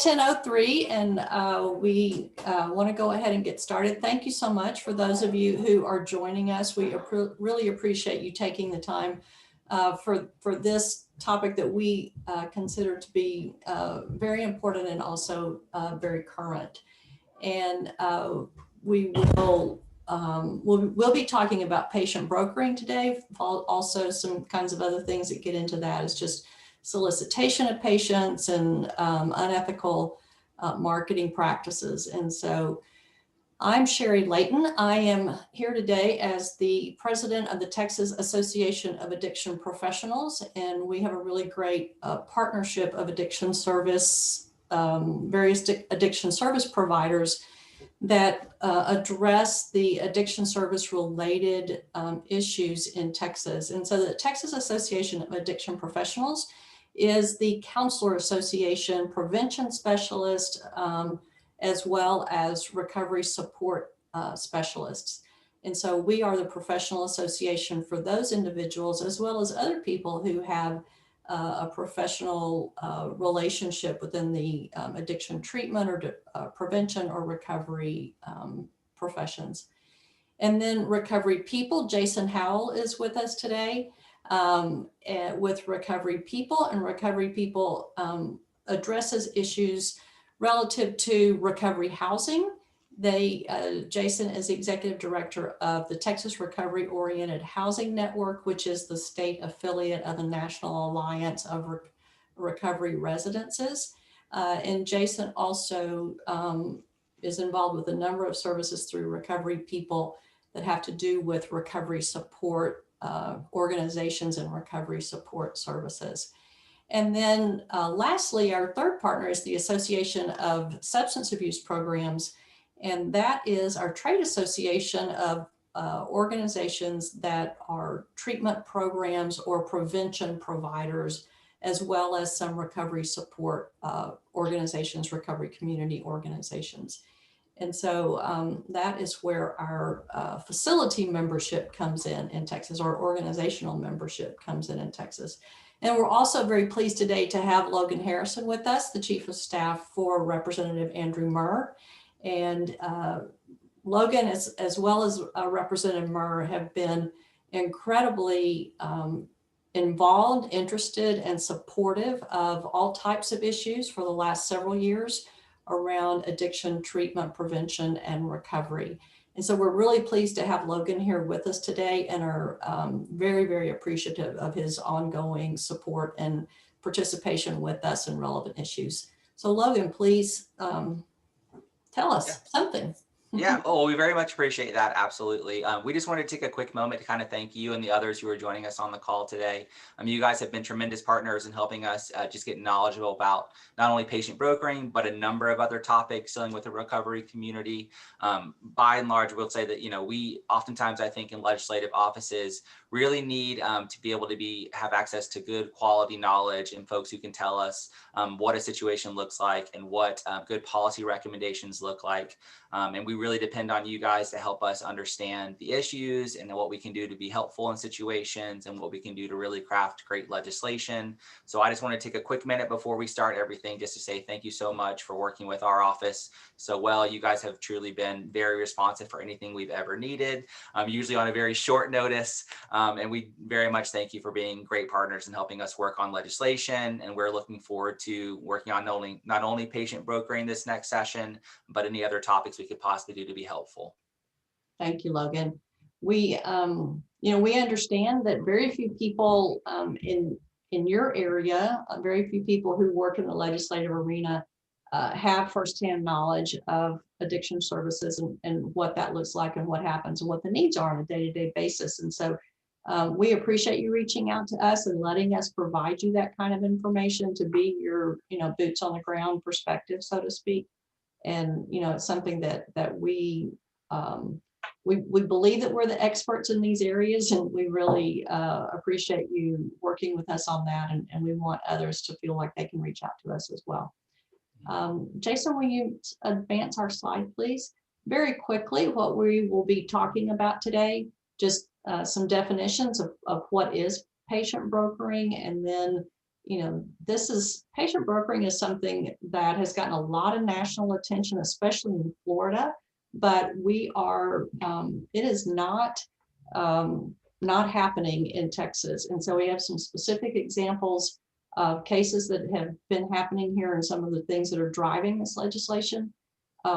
10:03, and we want to go ahead and get started. Thank you so much for those of you who are joining us. We really appreciate you taking the time for this topic that we consider to be very important and also very current. And we will we'll be talking about patient brokering today. Also, some kinds of other things that get into that is just solicitation of patients and unethical marketing practices. And so I'm Sherri Layton. I am here today as the president of the Texas Association of Addiction Professionals, and we have a really great partnership of addiction service, various addiction service providers that address the addiction service related issues in Texas. And so the Texas Association of Addiction Professionals is the counselor association, prevention specialist, as well as recovery support specialists. And so we are the professional association for those individuals, as well as other people who have a professional relationship within the addiction treatment or prevention or recovery professions. And then RecoveryPeople, Jason Howell is with us today with RecoveryPeople, and RecoveryPeople addresses issues relative to recovery housing. Jason is the executive director of the Texas Recovery Oriented Housing Network, which is the state affiliate of the National Alliance of Recovery Residences. And Jason also is involved with a number of services through RecoveryPeople that have to do with recovery support organizations and recovery support services. And then lastly, our third partner is the Association of Substance Abuse Programs. And that is our trade association of organizations that are treatment programs or prevention providers, as well as some recovery support organizations, recovery community organizations. And so that is where our facility membership comes in Texas, our organizational membership comes in Texas. And we're also very pleased today to have Logan Harrison with us, the Chief of Staff for Representative Andrew Murr. And Logan, as well as Representative Murr, have been incredibly involved, interested, and supportive of all types of issues for the last several years around addiction treatment, prevention, and recovery. And so we're really pleased to have Logan here with us today and are very, very appreciative of his ongoing support and participation with us in relevant issues. So Logan, please tell us something. Yeah, oh, we very much appreciate that. Absolutely. We just wanted to take a quick moment to kind of thank you and the others who are joining us on the call today. You guys have been tremendous partners in helping us just get knowledgeable about not only patient brokering, but a number of other topics dealing with the recovery community. By and large, we'll say that, we oftentimes, I think, in legislative offices really need to be able to have access to good quality knowledge and folks who can tell us what a situation looks like and what good policy recommendations look like. And we really depend on you guys to help us understand the issues and what we can do to be helpful in situations and what we can do to really craft great legislation. So I just want to take a quick minute before we start everything just to say thank you so much for working with our office so well. You guys have truly been very responsive for anything we've ever needed, usually on a very short notice. And we very much thank you for being great partners and helping us work on legislation. And we're looking forward to working on not only patient brokering this next session, but any other topics we could possibly do to be helpful. Thank you, Logan. We understand that very few people in your area, very few people who work in the legislative arena have firsthand knowledge of addiction services and what that looks like and what happens and what the needs are on a day-to-day basis. And so we appreciate you reaching out to us and letting us provide you that kind of information to be your, boots on the ground perspective, so to speak. And, it's something that we believe that we're the experts in these areas, and we really appreciate you working with us on that. And we want others to feel like they can reach out to us as well. Jason, will you advance our slide, please? Very quickly, what we will be talking about today, just some definitions of what is patient brokering, and then this is patient brokering is something that has gotten a lot of national attention, especially in Florida, but it is not happening in Texas. And so we have some specific examples of cases that have been happening here and some of the things that are driving this legislation.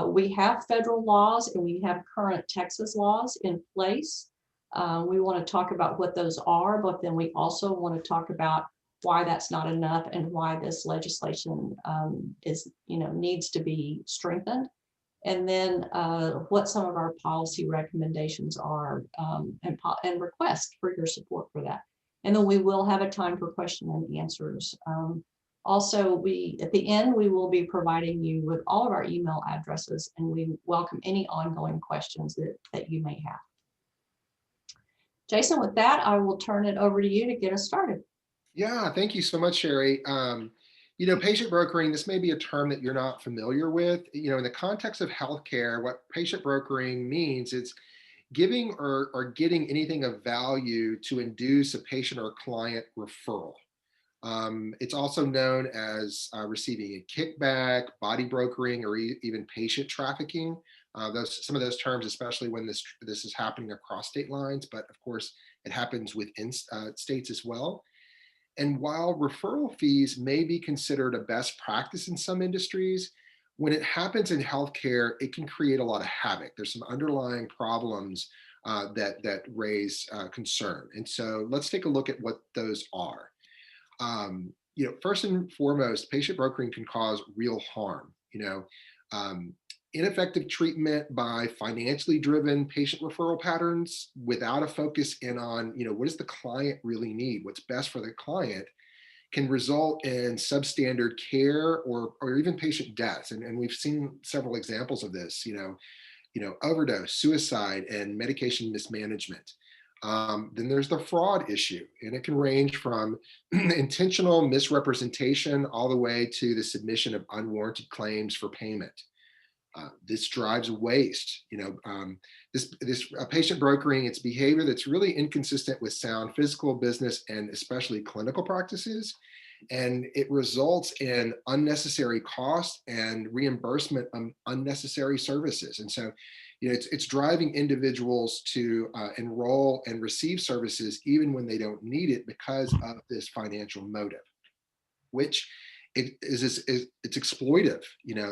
We have federal laws and we have current Texas laws in place. We want to talk about what those are, but then we also want to talk about why that's not enough and why this legislation needs to be strengthened. And then what some of our policy recommendations are and requests for your support for that. And then we will have a time for question and answers. Also, at the end, we will be providing you with all of our email addresses, and we welcome any ongoing questions that you may have. Jason, with that, I will turn it over to you to get us started. Yeah, thank you so much, Sherri. Patient brokering, this may be a term that you're not familiar with. In the context of healthcare, what patient brokering means is giving or getting anything of value to induce a patient or client referral. It's also known as receiving a kickback, body brokering, or even patient trafficking. Some of those terms, especially when this is happening across state lines, but of course it happens within states as well. And while referral fees may be considered a best practice in some industries, when it happens in healthcare, it can create a lot of havoc. There's some underlying problems that raise concern. And so let's take a look at what those are. First and foremost, patient brokering can cause real harm. Ineffective treatment by financially driven patient referral patterns without a focus in on, what does the client really need? What's best for the client can result in substandard care or even patient deaths. And we've seen several examples of this, overdose, suicide, and medication mismanagement. Then there's the fraud issue, and it can range from intentional misrepresentation all the way to the submission of unwarranted claims for payment. This drives waste. This patient brokering, it's behavior that's really inconsistent with sound physical, business, and especially clinical practices. And it results in unnecessary cost and reimbursement of unnecessary services. And so, it's driving individuals to enroll and receive services even when they don't need it because of this financial motive, which it's exploitive.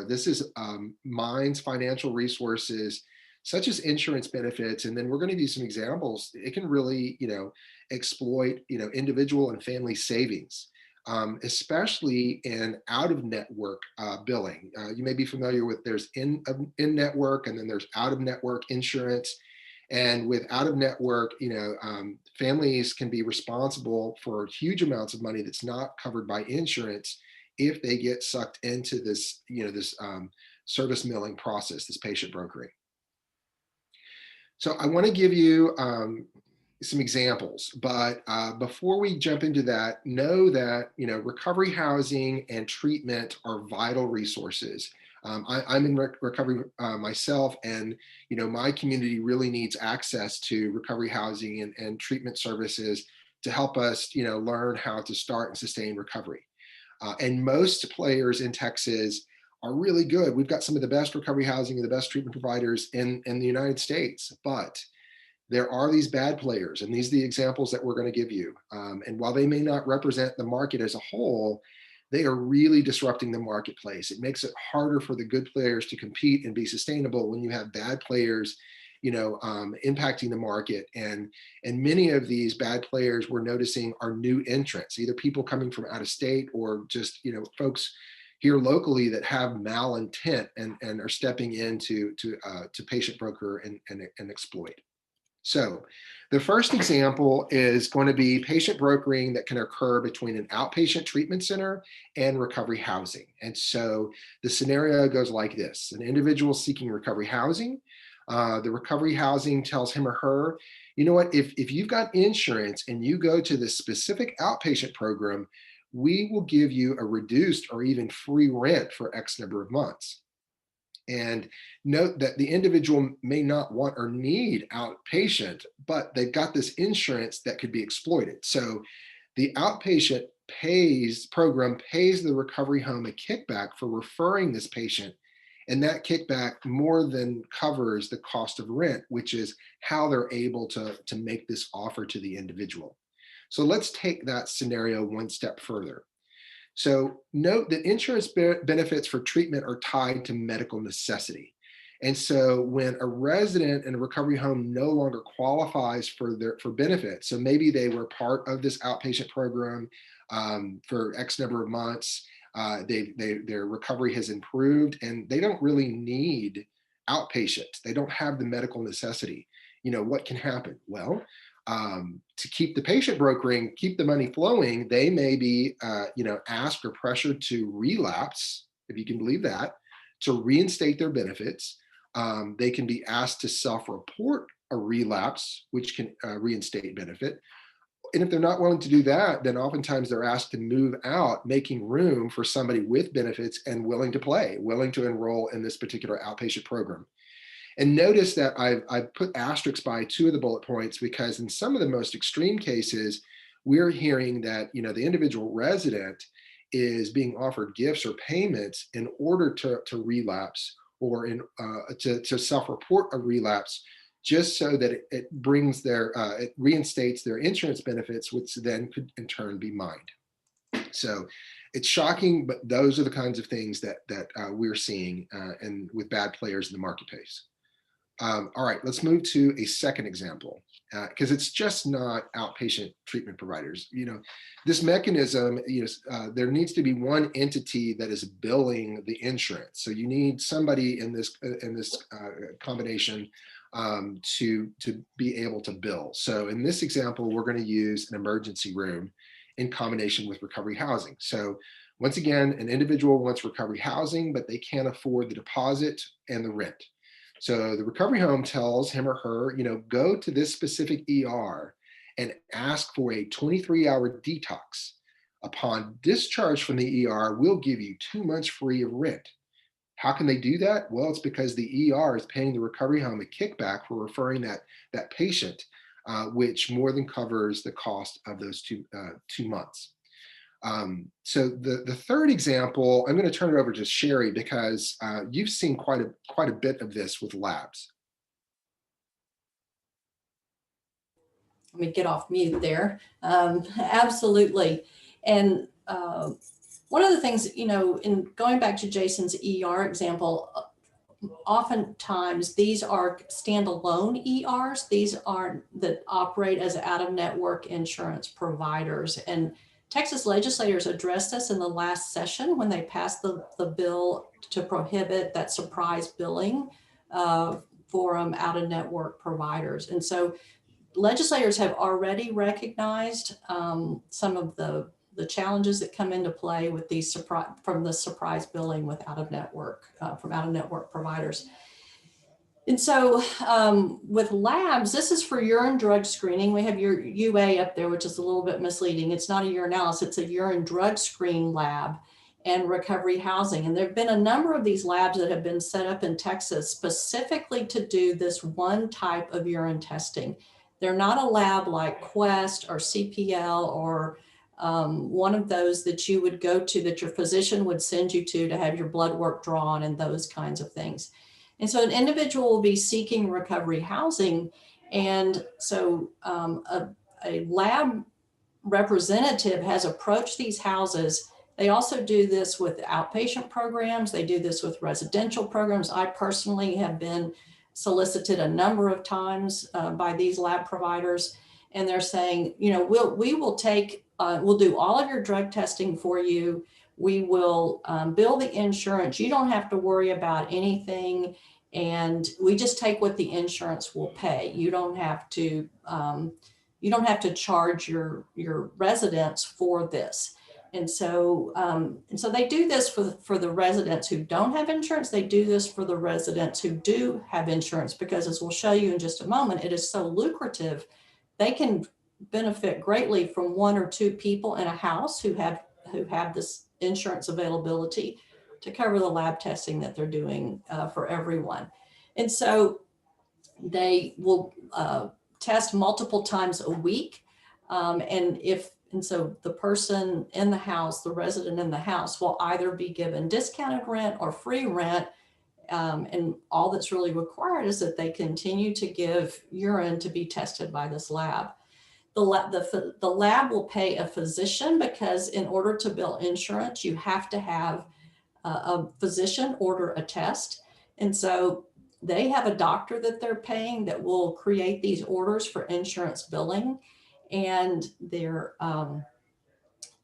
This is mines financial resources such as insurance benefits, and then we're going to use some examples. It can really exploit individual and family savings, especially in out-of-network billing. You may be familiar with there's in-network and then there's out-of-network insurance. And with out-of-network, families can be responsible for huge amounts of money that's not covered by insurance if they get sucked into this, service milling process, this patient brokering. So I want to give you some examples, but before we jump into that, know that recovery housing and treatment are vital resources. I'm in recovery myself, and my community really needs access to recovery housing and treatment services to help us learn how to start and sustain recovery. And most players in Texas are really good. We've got some of the best recovery housing and the best treatment providers in the United States, but there are these bad players, and these are the examples that we're going to give you. And while they may not represent the market as a whole, they are really disrupting the marketplace. It makes it harder for the good players to compete and be sustainable when you have bad players, impacting the market. And many of these bad players we're noticing are new entrants, either people coming from out of state or just, folks here locally that have malintent and are stepping into to patient broker and exploit. So the first example is going to be patient brokering that can occur between an outpatient treatment center and recovery housing. And so the scenario goes like this: an individual seeking recovery housing. The recovery housing tells him or her, you know what, if you've got insurance and you go to this specific outpatient program, we will give you a reduced or even free rent for X number of months. And note that the individual may not want or need outpatient, but they've got this insurance that could be exploited. So the outpatient program pays the recovery home a kickback for referring this patient. And that kickback more than covers the cost of rent, which is how they're able to make this offer to the individual. So let's take that scenario one step further. So note that insurance benefits for treatment are tied to medical necessity. And so when a resident in a recovery home no longer qualifies for benefits, so maybe they were part of this outpatient program for X number of months, their recovery has improved and they don't really need outpatient. They don't have the medical necessity. What can happen? Well, to keep the patient brokering, keep the money flowing, they may be, asked or pressured to relapse, if you can believe that, to reinstate their benefits. They can be asked to self-report a relapse, which can reinstate benefit. And if they're not willing to do that, then oftentimes they're asked to move out, making room for somebody with benefits and willing to enroll in this particular outpatient program. And notice that I've put asterisks by two of the bullet points because in some of the most extreme cases, we're hearing that the individual resident is being offered gifts or payments in order to relapse or to self-report a relapse, just so that it brings it reinstates their insurance benefits, which then could in turn be mined. So it's shocking, but those are the kinds of things that we're seeing and with bad players in the marketplace. All right, let's move to a second example because it's just not outpatient treatment providers. This mechanism, there needs to be one entity that is billing the insurance. So you need somebody in this combination to be able to bill. So in this example, we're going to use an emergency room in combination with recovery housing. So once again, an individual wants recovery housing, but they can't afford the deposit and the rent. So the recovery home tells him or her, go to this specific ER and ask for a 23-hour detox. Upon discharge from the ER, we'll give you 2 months free of rent. How can they do that? Well, it's because the ER is paying the recovery home a kickback for referring that patient, which more than covers the cost of those 2 months. So the third example, I'm going to turn it over to Sherri because you've seen quite a bit of this with labs. Let me get off mute there. Absolutely. And one of the things, in going back to Jason's ER example, oftentimes these are standalone ERs. These are that operate as out-of-network insurance providers. And Texas legislators addressed this in the last session when they passed the bill to prohibit that surprise billing for out-of-network providers. And so legislators have already recognized some of the challenges that come into play with these surprise billing with from out-of-network providers. And so with labs, this is for urine drug screening. We have your UA up there, which is a little bit misleading. It's not a urinalysis, it's a urine drug screen lab and recovery housing. And there have been a number of these labs that have been set up in Texas specifically to do this one type of urine testing. They're not a lab like Quest or CPL or one of those that you would go to that your physician would send you to have your blood work drawn and those kinds of things. And so an individual will be seeking recovery housing. And so a lab representative has approached these houses. They also do this with outpatient programs. They do this with residential programs. I personally have been solicited a number of times by these lab providers. And they're saying, we'll do all of your drug testing for you. We will bill the insurance. You don't have to worry about anything. And we just take what the insurance will pay. You don't have to charge your residents for this. And so they do this for the residents who don't have insurance. They do this for the residents who do have insurance, because as we'll show you in just a moment, it is so lucrative. They can benefit greatly from 1 or 2 people in a house who have this insurance availability to cover the lab testing that they're doing for everyone. And so they will test multiple times a week. And if And so the person in the house, the resident in the house, will either be given discounted rent or free rent. And all that's really required is that they continue to give urine to be tested by this lab. The lab will pay a physician, because in order to bill insurance, you have to have a physician order a test. And so they have a doctor that they're paying that will create these orders for insurance billing. And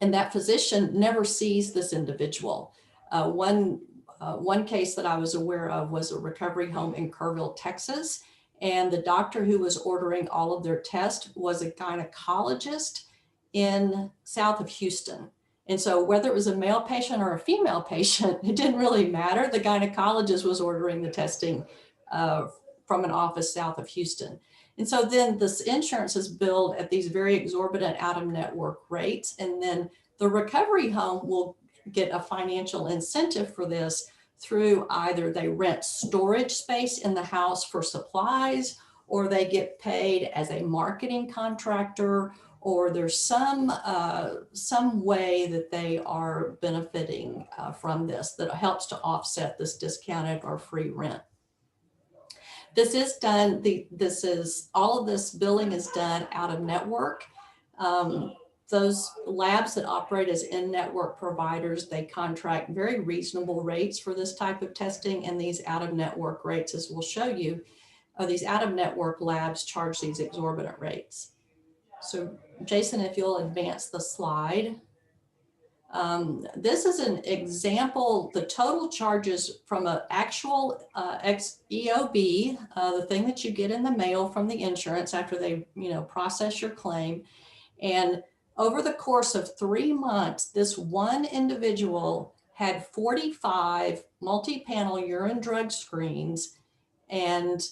and that physician never sees this individual. One case that I was aware of was a recovery home in Kerrville, Texas. And the doctor who was ordering all of their tests was a gynecologist in south of Houston. And so whether it was a male patient or a female patient, it didn't really matter. The gynecologist was ordering the testing from an office south of Houston. And so then this insurance is billed at these very exorbitant out-of-network rates. And then the recovery home will get a financial incentive for this through either they rent storage space in the house for supplies, or they get paid as a marketing contractor, or there's some way that they are benefiting from this that helps to offset this discounted or free rent. This is done, all of this billing is done out of network. Those labs that operate as in-network providers, they contract very reasonable rates for this type of testing, and these out-of-network rates, as we'll show you, these out-of-network labs charge these exorbitant rates. So Jason, if you'll advance the slide. This is an example, the total charges from an actual EOB, the thing that you get in the mail from the insurance after they process your claim. And over the course of 3 months, this one individual had 45 multi-panel urine drug screens, and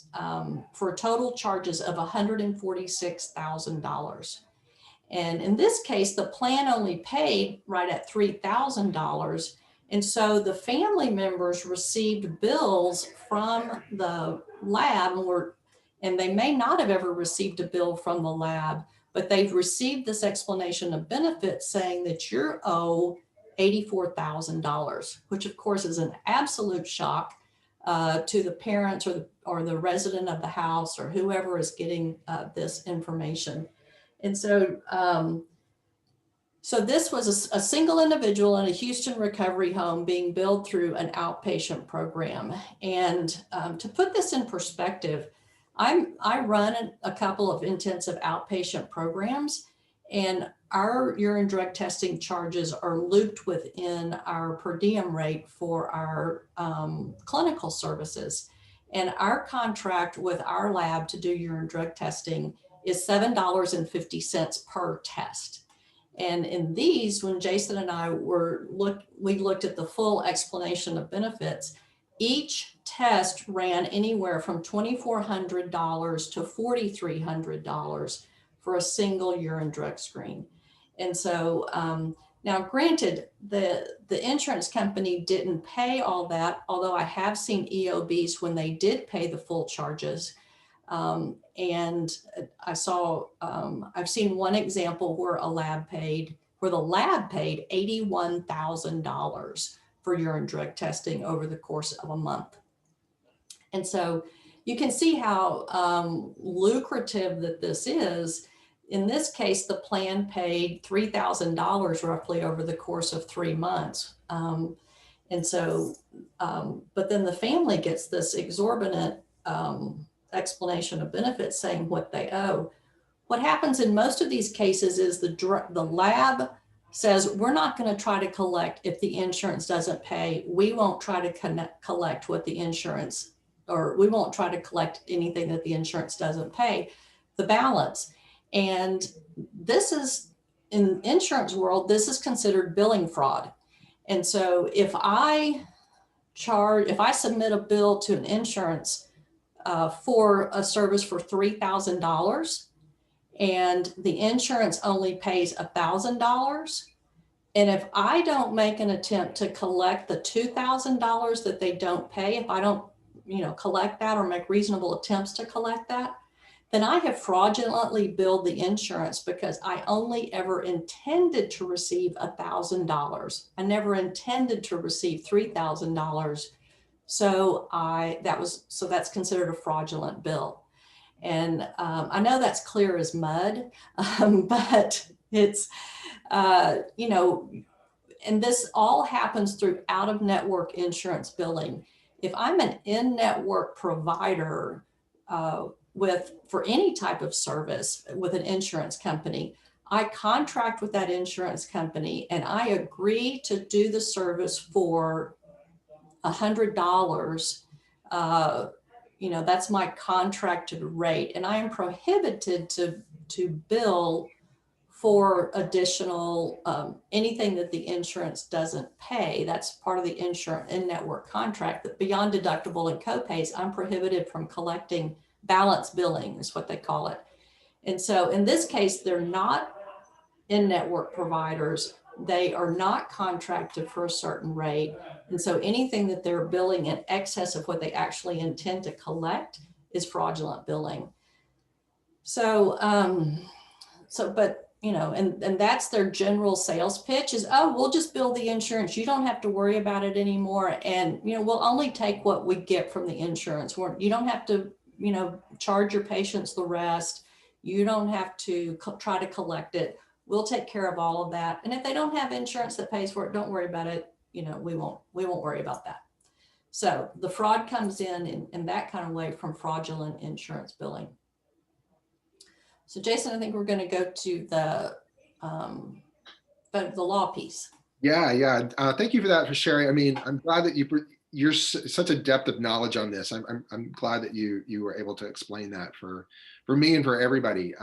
for total charges of $146,000. And in this case, the plan only paid right at $3,000. And so the family members received bills from the lab, and they may not have ever received a bill from the lab, but they've received this explanation of benefits saying that you're owed $84,000, which of course is an absolute shock to the parents or the resident of the house or whoever is getting this information. And so, so this was a single individual in a Houston recovery home being billed through an outpatient program. And to put this in perspective, I run a couple of intensive outpatient programs, and our urine drug testing charges are looped within our per diem rate for our clinical services. And our contract with our lab to do urine drug testing is $7.50 per test. And in these, when Jason and I we looked at the full explanation of benefits, each test ran anywhere from $2,400 to $4,300 for a single urine drug screen. And so now granted, the insurance company didn't pay all that, although I have seen EOBs when they did pay the full charges. And I've seen one example where the lab paid $81,000 for urine drug testing over the course of a month. And so you can see how lucrative that this is. In this case, the plan paid $3,000 roughly over the course of 3 months. And so, but then the family gets this exorbitant explanation of benefits saying what they owe. What happens in most of these cases is the lab says, we're not going to try to collect if the insurance doesn't pay. We won't try to collect what the insurance, or we won't try to collect anything that the insurance doesn't pay, the balance. And this is, in insurance world, this is considered billing fraud. And so if I submit a bill to an insurance for a service for $3,000 and the insurance only pays $1,000, and if I don't make an attempt to collect the $2,000 that they don't pay, if I don't collect that or make reasonable attempts to collect that, then I have fraudulently billed the insurance because I only ever intended to receive $1,000. I never intended to receive $3,000. So that's considered a fraudulent bill. And I know that's clear as mud, but it's, and this all happens through out-of-network insurance billing. If I'm an in-network provider for any type of service with an insurance company, I contract with that insurance company and I agree to do the service for $100. That's my contracted rate, and I am prohibited to bill for additional anything that the insurance doesn't pay. That's part of the insurance in-network contract. That beyond deductible and copays, I'm prohibited from collecting balance billing, is what they call it. And so in this case, they're not in-network providers. They are not contracted for a certain rate. And so anything that they're billing in excess of what they actually intend to collect is fraudulent billing. And that's their general sales pitch is, oh, we'll just bill the insurance. You don't have to worry about it anymore. And, we'll only take what we get from the insurance. You don't have to, charge your patients the rest. You don't have to try to collect it. We'll take care of all of that. And if they don't have insurance that pays for it, don't worry about it. We won't worry about that. So the fraud comes in that kind of way from fraudulent insurance billing. So Jason, I think we're going to go to the law piece. Yeah. Thank you for that, for sharing. I mean, I'm glad that you're such a depth of knowledge on this. I'm glad that you were able to explain that for me and for everybody.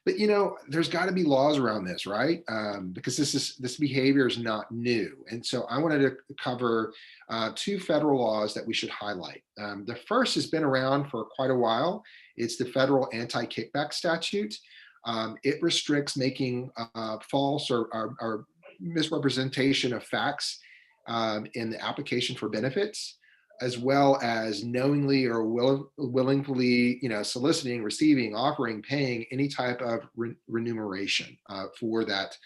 But there's got to be laws around this, right? Because this behavior is not new. And so I wanted to cover two federal laws that we should highlight. The first has been around for quite a while. It's the federal Anti-Kickback Statute. It restricts making false or misrepresentation of facts in the application for benefits, as well as knowingly or willingly, soliciting, receiving, offering, paying any type of remuneration for that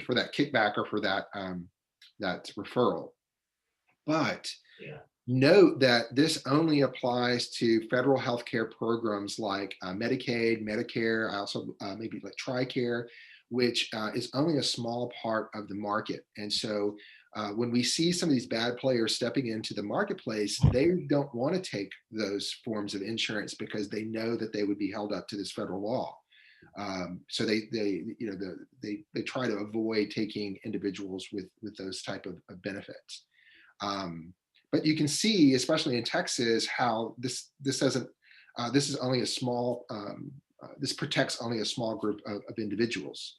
for that kickback or for that referral. But note that this only applies to federal healthcare programs like Medicaid, Medicare, also maybe like TRICARE, which is only a small part of the market. And so when we see some of these bad players stepping into the marketplace, they don't want to take those forms of insurance because they know that they would be held up to this federal law. So they try to avoid taking individuals with those type of benefits. But you can see, especially in Texas, how this is only a small. This protects only a small group of individuals.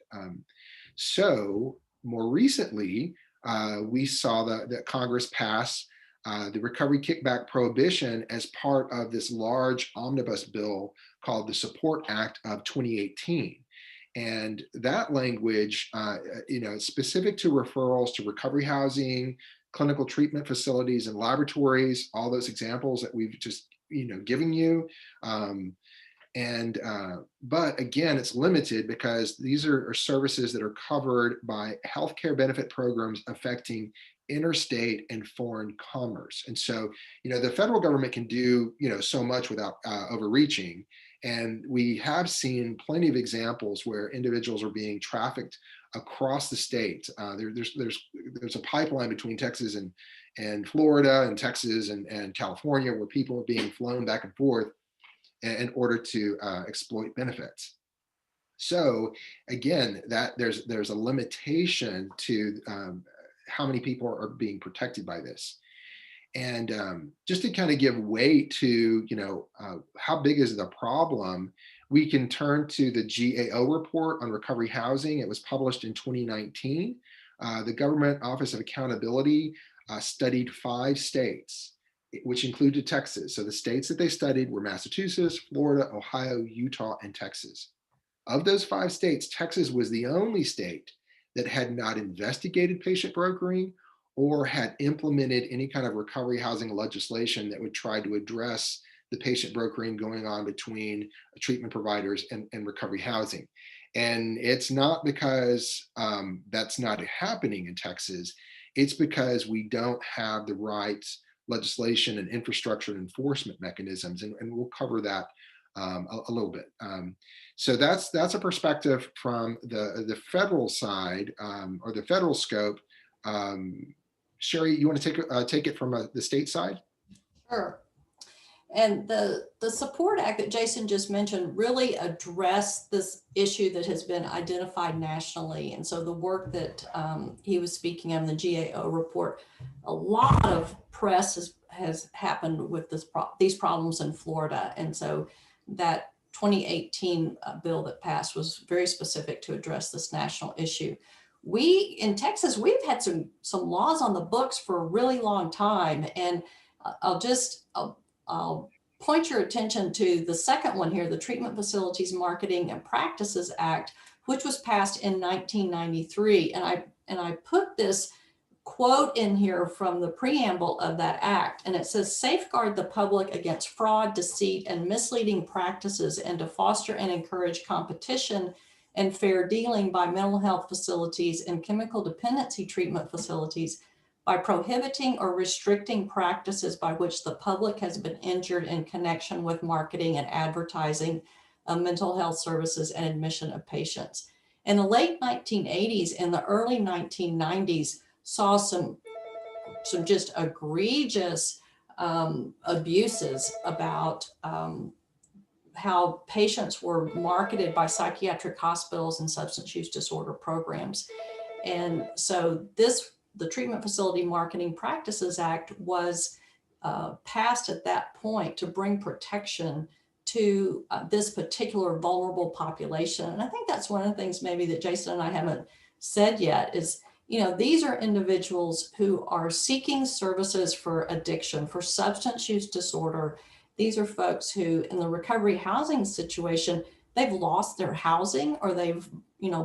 So more recently, we saw that Congress pass the Recovery Kickback Prohibition as part of this large omnibus bill called the Support Act of 2018. And that language, specific to referrals to recovery housing, clinical treatment facilities, and laboratories, all those examples that we've just given you. But again, it's limited because these are services that are covered by healthcare benefit programs affecting interstate and foreign commerce. And so, the federal government can do, so much without overreaching. And we have seen plenty of examples where individuals are being trafficked across the state. There's a pipeline between Texas and Florida and Texas and California where people are being flown back and forth in order to exploit benefits. So again, that there's a limitation to how many people are being protected by this. And just to kind of give weight to how big is the problem, we can turn to the GAO report on recovery housing. It was published in 2019. The Government Office of Accountability studied 5 states, which included Texas. So the states that they studied were Massachusetts, Florida, Ohio, Utah, and Texas. Of those 5 states, Texas was the only state that had not investigated patient brokering or had implemented any kind of recovery housing legislation that would try to address the patient brokering going on between treatment providers and recovery housing. And it's not because that's not happening in Texas. It's because we don't have the right legislation and infrastructure and enforcement mechanisms. And we'll cover that a little bit. So that's a perspective from the federal side, or the federal scope. Sherri, you want to take it from the state side? Sure. And the Support Act that Jason just mentioned really addressed this issue that has been identified nationally. And so the work that he was speaking of in the GAO report, a lot of press has happened with these problems in Florida. And so that 2018 bill that passed was very specific to address this national issue. In Texas, we've had some laws on the books for a really long time. And I'll point your attention to the second one here, the Treatment Facilities Marketing and Practices Act, which was passed in 1993. And I put this quote in here from the preamble of that act, and it says, safeguard the public against fraud, deceit, and misleading practices, and to foster and encourage competition and fair dealing by mental health facilities and chemical dependency treatment facilities by prohibiting or restricting practices by which the public has been injured in connection with marketing and advertising of mental health services and admission of patients. In the late 1980s and the early 1990s saw some just egregious abuses about how patients were marketed by psychiatric hospitals and substance use disorder programs. And so the Treatment Facility Marketing Practices Act was passed at that point to bring protection to this particular vulnerable population. And I think that's one of the things maybe that Jason and I haven't said yet is, these are individuals who are seeking services for addiction, for substance use disorder. These are folks who, in the recovery housing situation, they've lost their housing, or they've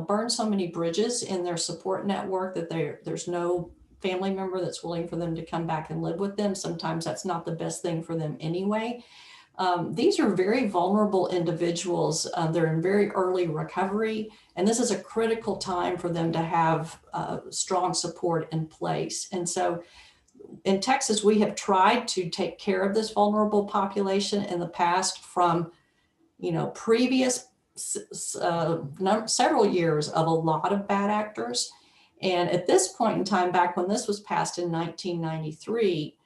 burned so many bridges in their support network that there's no family member that's willing for them to come back and live with them. Sometimes that's not the best thing for them anyway. These are very vulnerable individuals. They're in very early recovery, and this is a critical time for them to have strong support in place. And so in Texas, we have tried to take care of this vulnerable population in the past from previous several years of a lot of bad actors. And at this point in time, back when this was passed in 1993,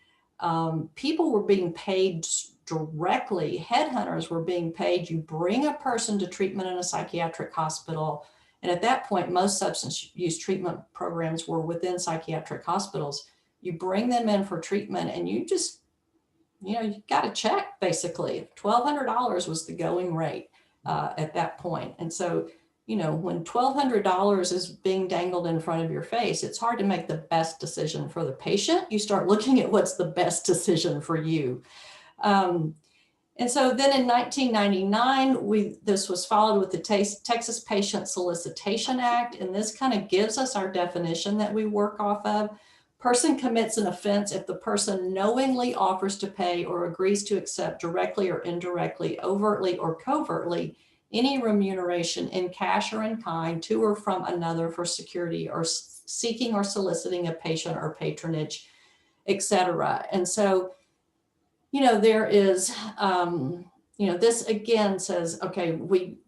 people were being paid directly. Headhunters were being paid. You bring a person to treatment in a psychiatric hospital. And at that point, most substance use treatment programs were within psychiatric hospitals. You bring them in for treatment and you just, you got a check basically. $1,200 was the going rate at that point. And so, when $1,200 is being dangled in front of your face, it's hard to make the best decision for the patient. You start looking at what's the best decision for you. And so then in 1999, this was followed with the Texas Patient Solicitation Act. And this kind of gives us our definition that we work off of. Person commits an offense if the person knowingly offers to pay or agrees to accept directly or indirectly, overtly or covertly, any remuneration in cash or in kind to or from another for security or seeking or soliciting a patient or patronage, etc. And so, there is, this again says, okay,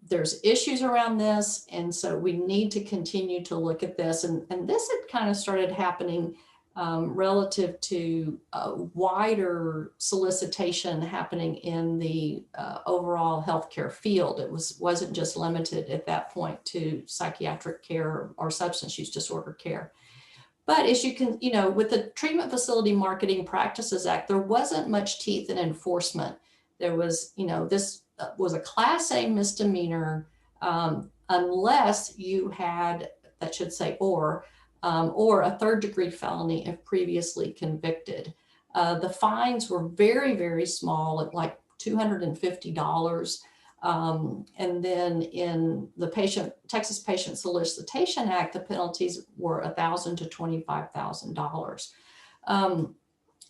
there's issues around this. And so we need to continue to look at this. And this had kind of started happening relative to wider solicitation happening in the overall healthcare field. It wasn't just limited at that point to psychiatric care or substance use disorder care. But as you can, with the Treatment Facility Marketing Practices Act, there wasn't much teeth in enforcement. There was, this was a Class A misdemeanor unless you had, that should say or a third-degree felony if previously convicted. The fines were very, very small, at like $250. And then in the Texas Patient Solicitation Act, the penalties were $1,000 to $25,000.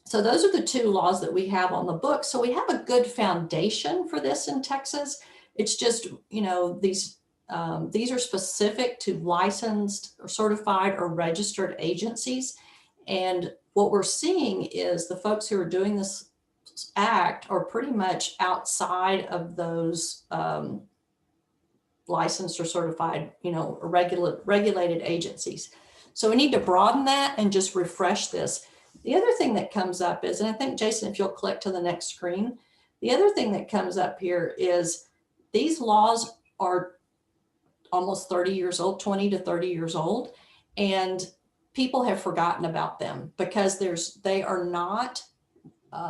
So those are the two laws that we have on the book. So we have a good foundation for this in Texas. It's just, these are specific to licensed or certified or registered agencies. And what we're seeing is the folks who are doing this act are pretty much outside of those licensed or certified, regulated agencies. So we need to broaden that and just refresh this. The other thing that comes up is, and I think, Jason, if you'll click to the next screen, the other thing that comes up here is these laws are almost 30 years old, 20 to 30 years old, and people have forgotten about them because they are not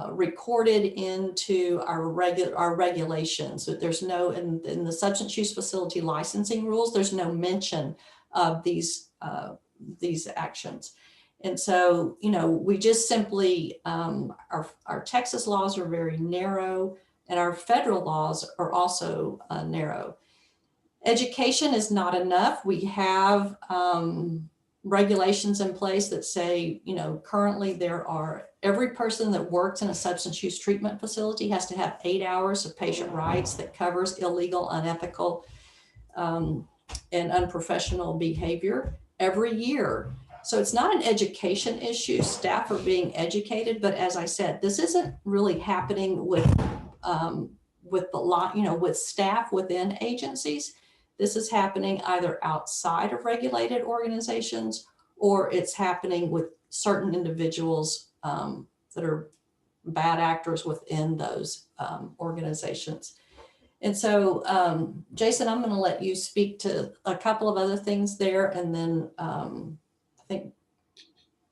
recorded into our regulations. So there's no, in the substance use facility licensing rules, there's no mention of these actions. And so, we just simply, our Texas laws are very narrow, and our federal laws are also narrow. Education is not enough. We have regulations in place that say, currently every person that works in a substance use treatment facility has to have 8 hours of patient rights that covers illegal, unethical, and unprofessional behavior every year. So it's not an education issue. Staff are being educated, but as I said, this isn't really happening with with staff within agencies. This is happening either outside of regulated organizations, or it's happening with certain individuals that are bad actors within those organizations. And so, Jason, I'm going to let you speak to a couple of other things there, and then I think.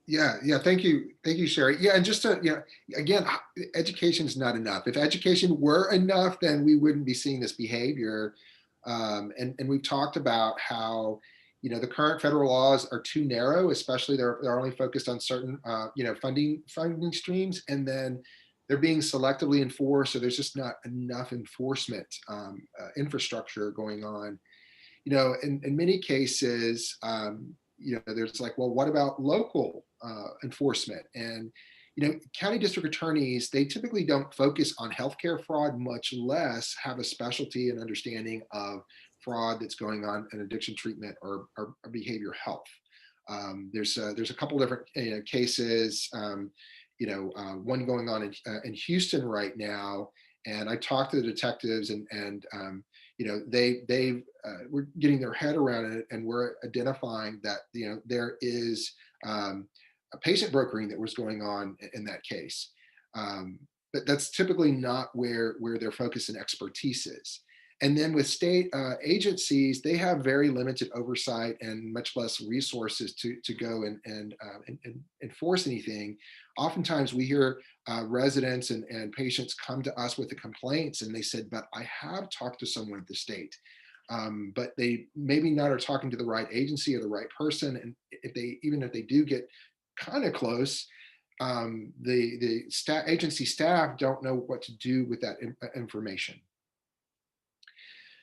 Yeah. Thank you, Sherri. Yeah, and just to, again, education is not enough. If education were enough, then we wouldn't be seeing this behavior. And we've talked about how, the current federal laws are too narrow, especially they're only focused on certain, funding streams, and then they're being selectively enforced. So there's just not enough enforcement infrastructure going on. In many cases, there's like, well, what about local enforcement? And, county district attorneys, they typically don't focus on healthcare fraud, much less have a specialty and understanding of fraud that's going on in addiction treatment or behavioral health. There's a couple different cases, one going on in Houston right now, and I talked to the detectives, and they were getting their head around it, and we're identifying that there is a patient brokering that was going on in that case, but that's typically not where their focus and expertise is. And then with state agencies, they have very limited oversight and much less resources to go and enforce anything. Oftentimes we hear residents and patients come to us with the complaints, and they said, but I have talked to someone at the state, but they maybe not are talking to the right agency or the right person. And even if they do get kind of close, the agency staff don't know what to do with that information.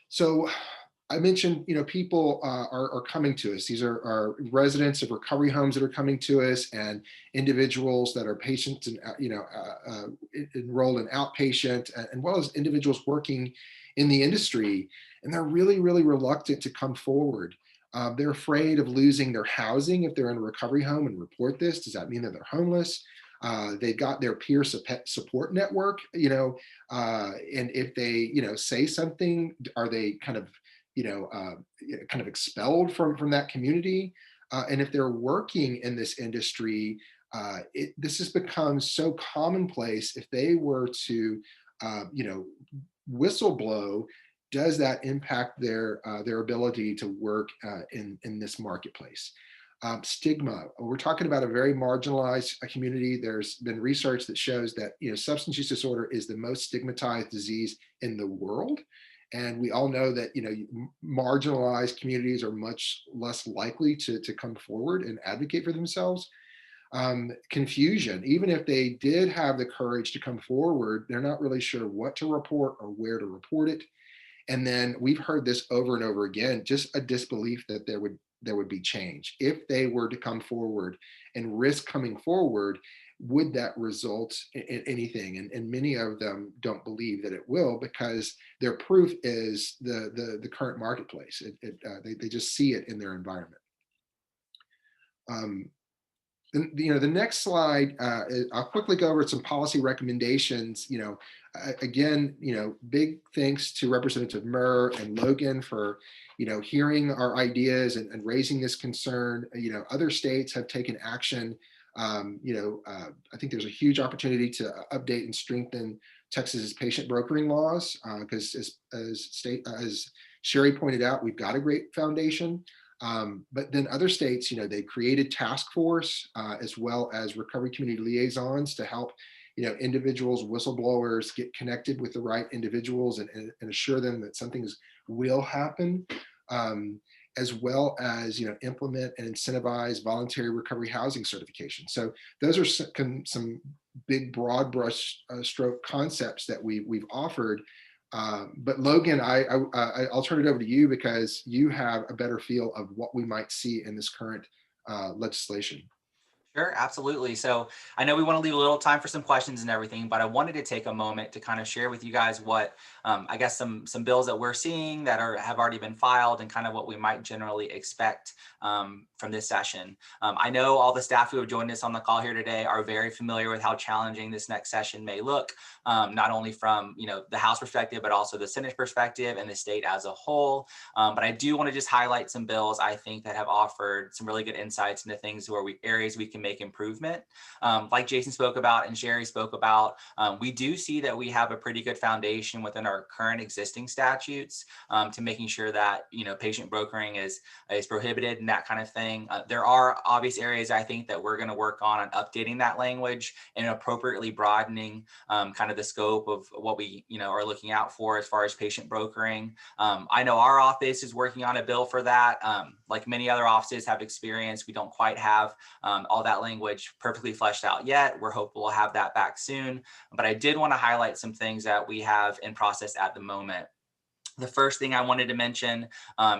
So I mentioned, people are coming to us. These are residents of recovery homes that are coming to us, and individuals that are patients and enrolled in outpatient, as well as individuals working in the industry, and they're really, really reluctant to come forward. They're afraid of losing their housing if they're in a recovery home and report this. Does that mean that they're homeless? They've got their peer support network, and if they, say something, are they kind of expelled from that community? And if they're working in this industry, this has become so commonplace. If they were to, whistleblow, does that impact their ability to work in this marketplace? Stigma. We're talking about a very marginalized community. There's been research that shows that substance use disorder is the most stigmatized disease in the world, and we all know that marginalized communities are much less likely to come forward and advocate for themselves. Confusion. Even if they did have the courage to come forward, they're not really sure what to report or where to report it. And then we've heard this over and over again, just a disbelief that there would be change if they were to come forward and risk coming forward. would that result in anything? And many of them don't believe that it will, because their proof is the current marketplace. They just see it in their environment. The next slide, I'll quickly go over some policy recommendations. Again, big thanks to Representative Murr and Logan for, hearing our ideas and raising this concern. Other states have taken action. I think there's a huge opportunity to update and strengthen Texas's patient brokering laws, because as Sherri pointed out, we've got a great foundation. But then other states, they created task force, as well as recovery community liaisons to help, individuals, whistleblowers get connected with the right individuals and assure them that something will happen, as well as, implement and incentivize voluntary recovery housing certification. So those are some big broad brush stroke concepts that we've offered. But Logan, I'll turn it over to you, because you have a better feel of what we might see in this current legislation. Sure, absolutely. So I know we want to leave a little time for some questions and everything, but I wanted to take a moment to kind of share with you guys what I guess some bills that we're seeing that have already been filed, and kind of what we might generally expect from this session. I know all the staff who have joined us on the call here today are very familiar with how challenging this next session may look, not only from the House perspective, but also the Senate perspective and the state as a whole. But I do want to just highlight some bills I think that have offered some really good insights into things where areas we can make improvement. Like Jason spoke about and Sherri spoke about, we do see that we have a pretty good foundation within our current existing statutes to making sure that patient brokering is prohibited and that kind of thing. There are obvious areas I think that we're going to work on updating that language and appropriately broadening kind of the scope of what we are looking out for as far as patient brokering. I know our office is working on a bill for that. Like many other offices have experienced, we don't quite have all that language perfectly fleshed out yet. We're hopeful we'll have that back soon. But I did want to highlight some things that we have in process at the moment. The first thing I wanted to mention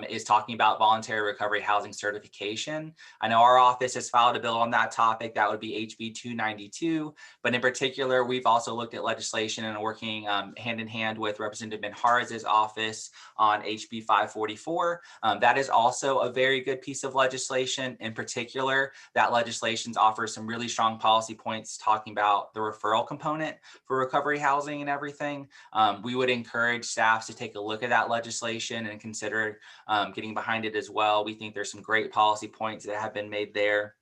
is talking about voluntary recovery housing certification. I know our office has filed a bill on that topic. That would be HB 292. But in particular, we've also looked at legislation and working hand in hand with Representative Benharaz's office on HB 544. That is also a very good piece of legislation. In particular, that legislation offers some really strong policy points talking about the referral component for recovery housing and everything. We would encourage staff to take a look at that legislation and consider getting behind it as well. We think there's some great policy points that have been made there.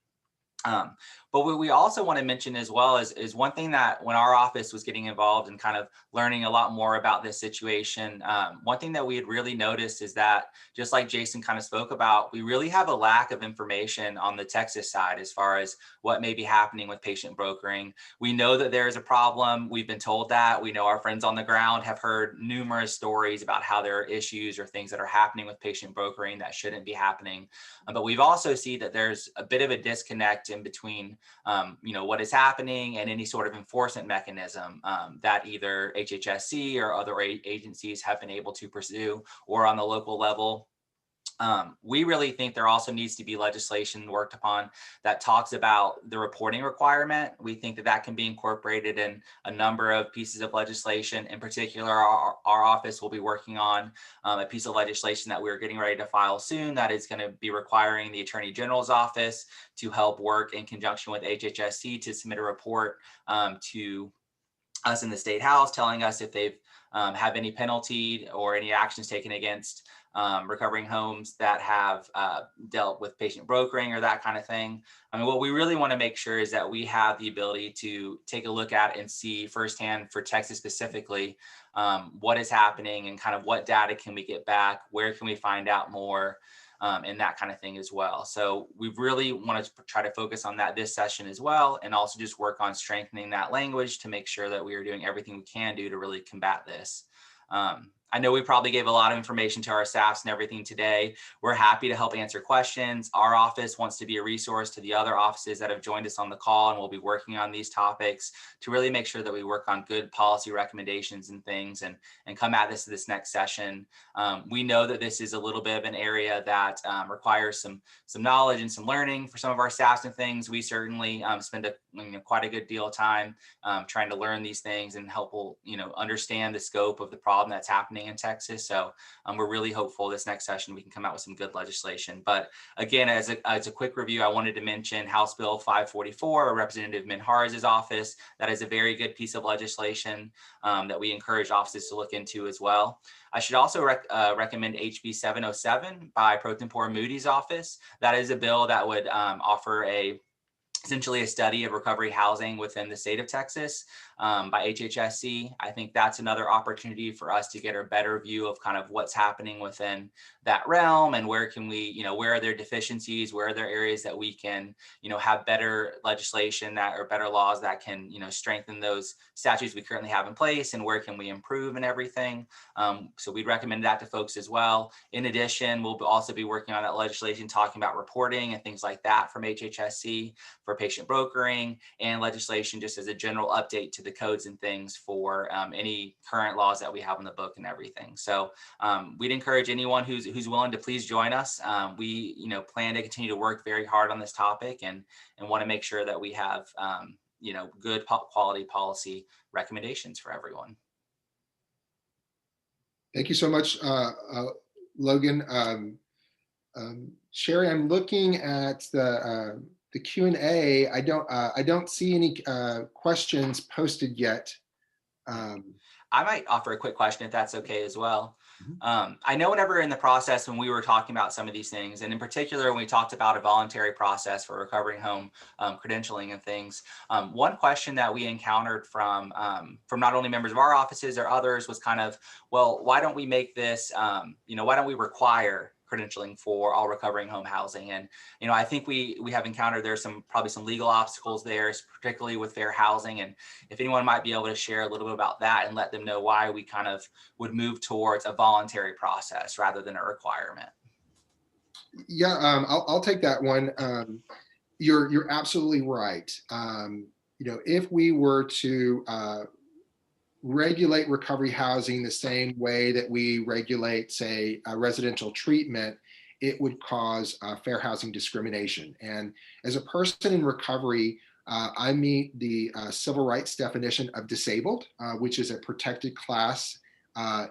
But what we also want to mention as well is one thing that when our office was getting involved and kind of learning a lot more about this situation, one thing that we had really noticed is that, just like Jason kind of spoke about, we really have a lack of information on the Texas side as far as what may be happening with patient brokering. We know that there is a problem. We've been told that. We know our friends on the ground have heard numerous stories about how there are issues or things that are happening with patient brokering that shouldn't be happening. But we've also seen that there's a bit of a disconnect in between what is happening and any sort of enforcement mechanism that either HHSC or other agencies have been able to pursue, or on the local level. We really think there also needs to be legislation worked upon that talks about the reporting requirement. We think that that can be incorporated in a number of pieces of legislation. In particular, our office will be working on a piece of legislation that we're getting ready to file soon that is going to be requiring the Attorney General's office to help work in conjunction with HHSC to submit a report to us in the State House, telling us if they've have any penalty or any actions taken against recovering homes that have dealt with patient brokering or that kind of thing. I mean, what we really want to make sure is that we have the ability to take a look at and see firsthand for Texas specifically what is happening and kind of what data can we get back, where can we find out more, and that kind of thing as well. So we really want to try to focus on that this session as well, and also just work on strengthening that language to make sure that we are doing everything we can do to really combat this. I know we probably gave a lot of information to our staffs and everything today. We're happy to help answer questions. Our office wants to be a resource to the other offices that have joined us on the call, and we'll be working on these topics to really make sure that we work on good policy recommendations and things, and come at this next session. We know that this is a little bit of an area that requires some knowledge and some learning for some of our staffs and things. We certainly spend quite a good deal of time trying to learn these things and help understand the scope of the problem that's happening in Texas. So we're really hopeful this next session we can come out with some good legislation. But again, as a quick review, I wanted to mention House Bill 544, or Representative Minharz's office. That is a very good piece of legislation that we encourage offices to look into as well. I should also recommend HB 707 by Pro Tempore Moody's office. That is a bill that would offer essentially a study of recovery housing within the state of Texas by HHSC. I think that's another opportunity for us to get a better view of kind of what's happening within that realm, and where can we, where are there deficiencies, where are there areas that we can, have better legislation or better laws that can, strengthen those statutes we currently have in place, and where can we improve and everything. So we'd recommend that to folks as well. In addition, we'll also be working on that legislation talking about reporting and things like that from HHSC for patient brokering, and legislation just as a general update to the codes and things for any current laws that we have in the book and everything. So we'd encourage anyone who's willing to please join us. We plan to continue to work very hard on this topic, and want to make sure that we have good quality policy recommendations for everyone. Thank you so much, Logan. Sherri, I'm looking at the Q&A. I don't see any questions posted yet. I might offer a quick question if that's okay as well. I know whenever in the process when we were talking about some of these things, and in particular when we talked about a voluntary process for recovering home credentialing and things, one question that we encountered from not only members of our offices or others was kind of, well, why don't we make this, why don't we require credentialing for all recovering home housing? And I think we have encountered there's probably some legal obstacles there, particularly with fair housing. And if anyone might be able to share a little bit about that and let them know why we kind of would move towards a voluntary process rather than a requirement. Yeah, I'll take that one. You're absolutely right. If we were to regulate recovery housing the same way that we regulate, say, residential treatment, it would cause fair housing discrimination. And as a person in recovery, I meet the civil rights definition of disabled, which is a protected class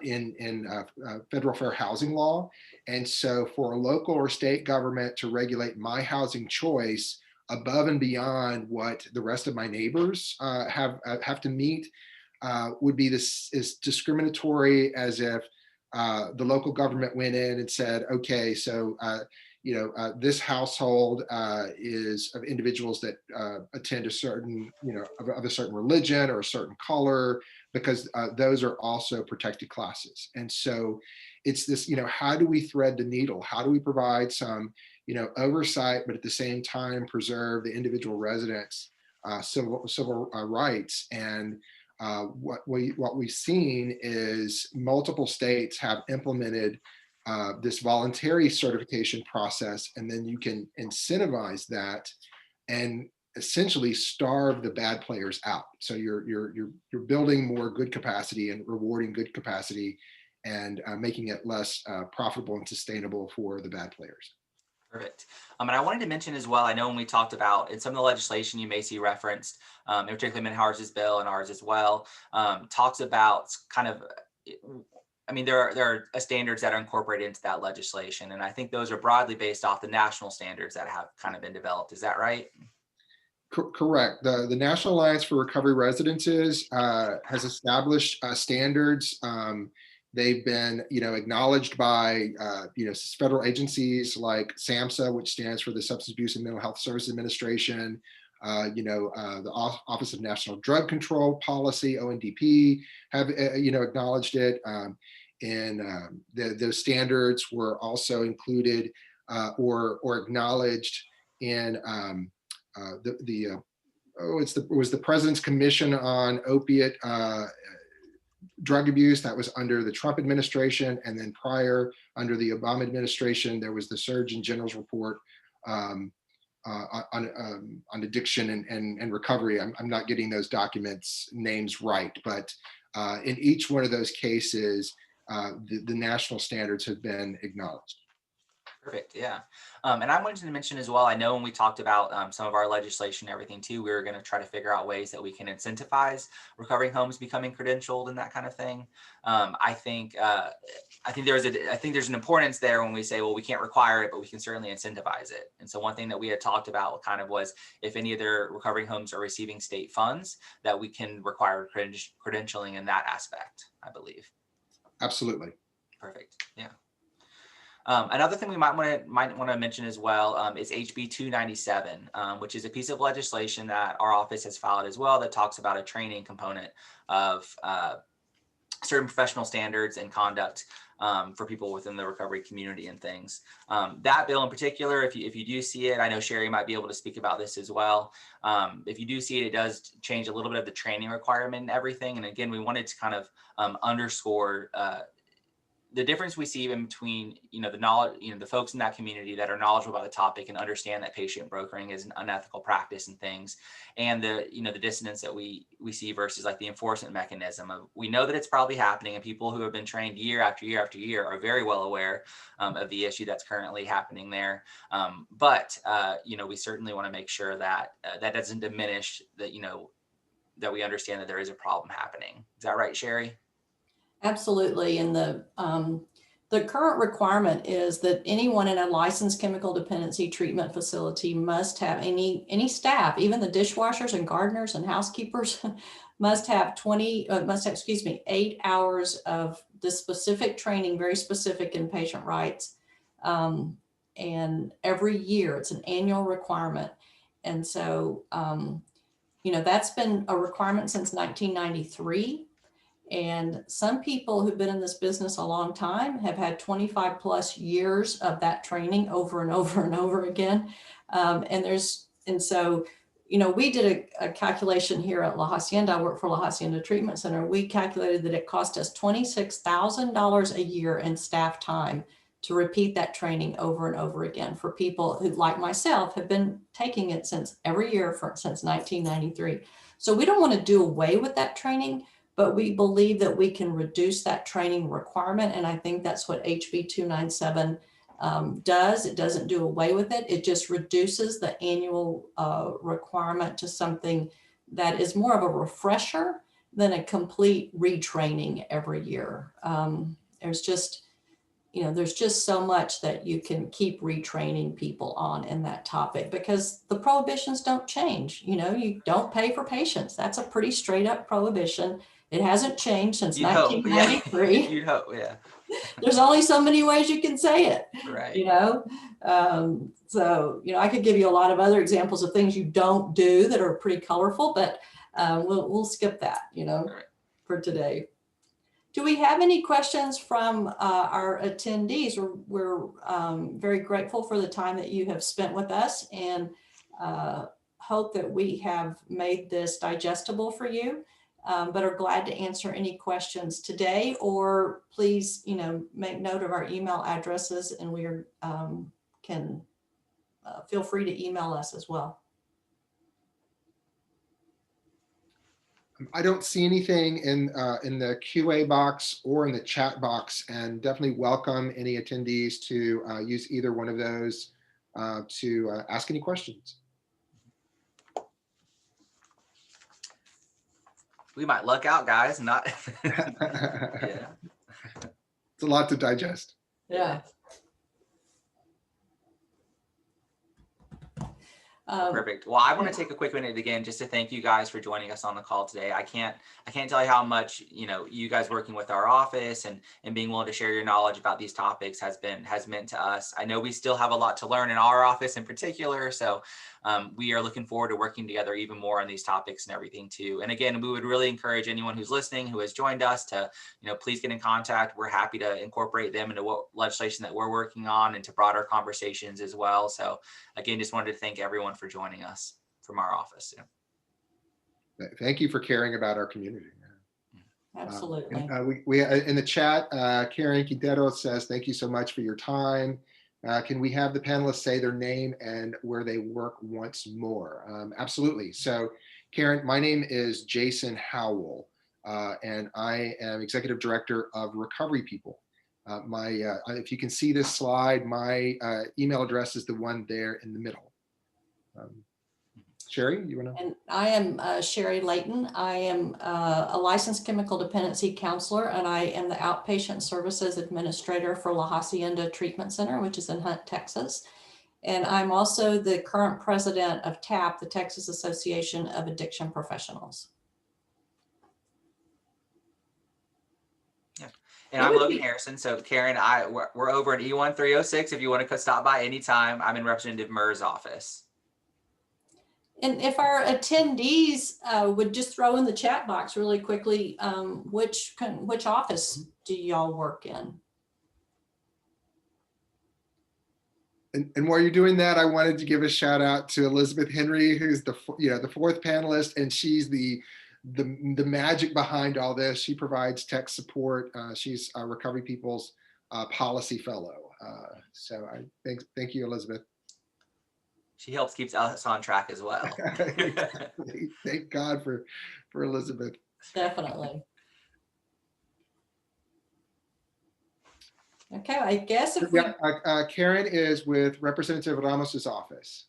in federal fair housing law. And so for a local or state government to regulate my housing choice above and beyond what the rest of my neighbors have to meet would be as discriminatory as if the local government went in and said, okay, so this household is of individuals that attend a certain, of a certain religion or a certain color, because those are also protected classes. And so it's this, how do we thread the needle? How do we provide some, oversight, but at the same time preserve the individual residents' civil rights? And what we've seen is multiple states have implemented this voluntary certification process, and then you can incentivize that and essentially starve the bad players out. So you're building more good capacity and rewarding good capacity, and making it less profitable and sustainable for the bad players. Perfect. And I wanted to mention as well, I know when we talked about in some of the legislation you may see referenced, in particular Minharz's bill and ours as well, talks about kind of, there are standards that are incorporated into that legislation. And I think those are broadly based off the national standards that have kind of been developed. Is that right? Correct. The National Alliance for Recovery Residences has established standards. They've been, acknowledged by, federal agencies like SAMHSA, which stands for the Substance Abuse and Mental Health Services Administration, the Office of National Drug Control Policy, ONDP, have, acknowledged it. And those standards were also included or acknowledged in it was the President's Commission on Opiate drug abuse. That was under the Trump administration. And then prior, under the Obama administration, there was the Surgeon General's report on addiction and recovery. I'm not getting those documents names right, but in each one of those cases, the national standards have been acknowledged. Perfect. Yeah. And I wanted to mention as well, I know when we talked about some of our legislation and everything too, we were going to try to figure out ways that we can incentivize recovering homes becoming credentialed and that kind of thing. I think there's an importance there when we say, well, we can't require it, but we can certainly incentivize it. And so one thing that we had talked about kind of was if any of their recovering homes are receiving state funds, that we can require credentialing in that aspect, I believe. Absolutely. Perfect. Yeah. Another thing we might want to mention as well is HB 297, which is a piece of legislation that our office has filed as well that talks about a training component of certain professional standards and conduct for people within the recovery community and things. That bill in particular, if you do see it, I know Sherri might be able to speak about this as well. If you do see it, it does change a little bit of the training requirement and everything. And again, we wanted to kind of underscore the difference we see in between, the knowledge, the folks in that community that are knowledgeable about the topic and understand that patient brokering is an unethical practice and things, and the dissonance that we see versus like the enforcement mechanism of, we know that it's probably happening, and people who have been trained year after year after year are very well aware of the issue that's currently happening there. But we certainly want to make sure that that doesn't diminish that, that we understand that there is a problem happening. Is that right, Sherri? Absolutely. And the current requirement is that anyone in a licensed chemical dependency treatment facility must have any staff, even the dishwashers and gardeners and housekeepers must have 8 hours of this specific training, very specific in patient rights. And every year it's an annual requirement. And so, that's been a requirement since 1993. And some people who've been in this business a long time have had 25 plus years of that training over and over and over again. So, we did a calculation here at La Hacienda. I work for La Hacienda Treatment Center. We calculated that it cost us $26,000 a year in staff time to repeat that training over and over again for people who, like myself, have been taking it every year since 1993. So we don't want to do away with that training, but we believe that we can reduce that training requirement. And I think that's what HB 297 does. It doesn't do away with it. It just reduces the annual requirement to something that is more of a refresher than a complete retraining every year. There's just so much that you can keep retraining people on in that topic, because the prohibitions don't change. You don't pay for patients. That's a pretty straight up prohibition. It hasn't changed since 1993. You'd hope, yeah. There's only so many ways you can say it, right. So, I could give you a lot of other examples of things you don't do that are pretty colorful, but we'll skip that, Right. for today. Do we have any questions from our attendees? We're very grateful for the time that you have spent with us, and hope that we have made this digestible for you, but are glad to answer any questions today. Or please, make note of our email addresses, and we can feel free to email us as well. I don't see anything in the QA box or in the chat box, and definitely welcome any attendees to use either one of those to ask any questions. We might luck out, guys. Not. Yeah. It's a lot to digest. Yeah. Perfect. Well, I want to take a quick minute again just to thank you guys for joining us on the call today. I can't tell you how much you guys working with our office and being willing to share your knowledge about these topics has meant to us. I know we still have a lot to learn in our office in particular, so we are looking forward to working together even more on these topics and everything too. And again, we would really encourage anyone who's listening, who has joined us, to please get in contact. We're happy to incorporate them into what legislation that we're working on and to broader conversations as well. So again, just wanted to thank everyone for joining us from our office. Thank you for caring about our community. Absolutely. We in the chat, Karen Quintero says, thank you so much for your time. Can we have the panelists say their name and where they work once more? Absolutely. So Karen, my name is Jason Howell, and I am Executive Director of RecoveryPeople. If you can see this slide, my email address is the one there in the middle. Sherri, you want to? And I am Sherri Layton. I am a licensed chemical dependency counselor, and I am the outpatient services administrator for La Hacienda Treatment Center, which is in Hunt, Texas. And I'm also the current president of TAP, the Texas Association of Addiction Professionals. Yeah. And I'm Logan Harrison. So Karen, we're over at E1306. If you want to stop by anytime, I'm in Representative Murr's office. And if our attendees would just throw in the chat box really quickly, which office do y'all work in? And while you're doing that, I wanted to give a shout out to Elizabeth Henry, who's the fourth panelist, and she's the magic behind all this. She provides tech support. She's RecoveryPeople's policy fellow. So I thank you, Elizabeth. She helps keep us on track as well. Thank God for Elizabeth. Definitely. Okay, I guess if Karen is with Representative Ramos's office.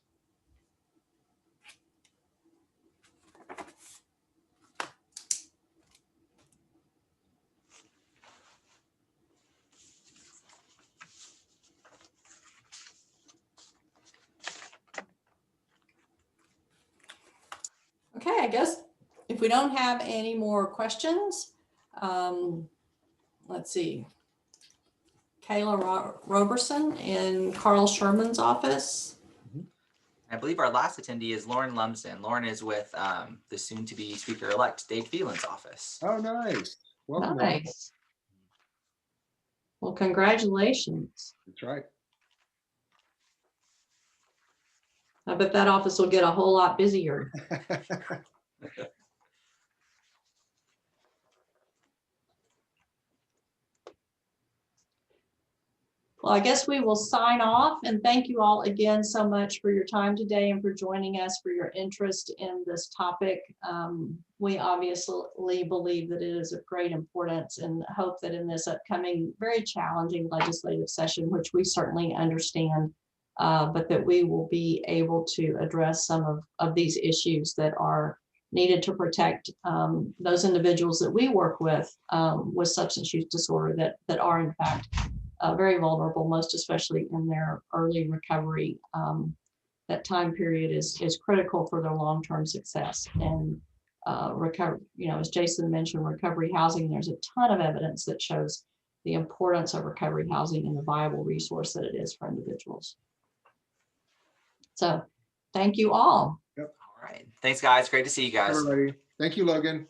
Okay, I guess if we don't have any more questions, let's see. Kayla Roberson in Carl Sherman's office. I believe our last attendee is Lauren Lumsden. Lauren is with the soon-to-be Speaker-elect Dave Phelan's office. Oh, nice. Welcome. Nice. Well, congratulations. That's right. I bet that office will get a whole lot busier. Well, I guess we will sign off, and thank you all again so much for your time today and for joining us, for your interest in this topic. We obviously believe that it is of great importance, and hope that in this upcoming very challenging legislative session, which we certainly understand, but that we will be able to address some of these issues that are needed to protect those individuals that we work with substance use disorder that are in fact very vulnerable, most especially in their early recovery. That time period is critical for their long-term success. And recovery, as Jason mentioned, recovery housing, there's a ton of evidence that shows the importance of recovery housing and the viable resource that it is for individuals. So thank you all. Yep. All right. Thanks, guys. Great to see you guys. Everybody. Thank you, Logan.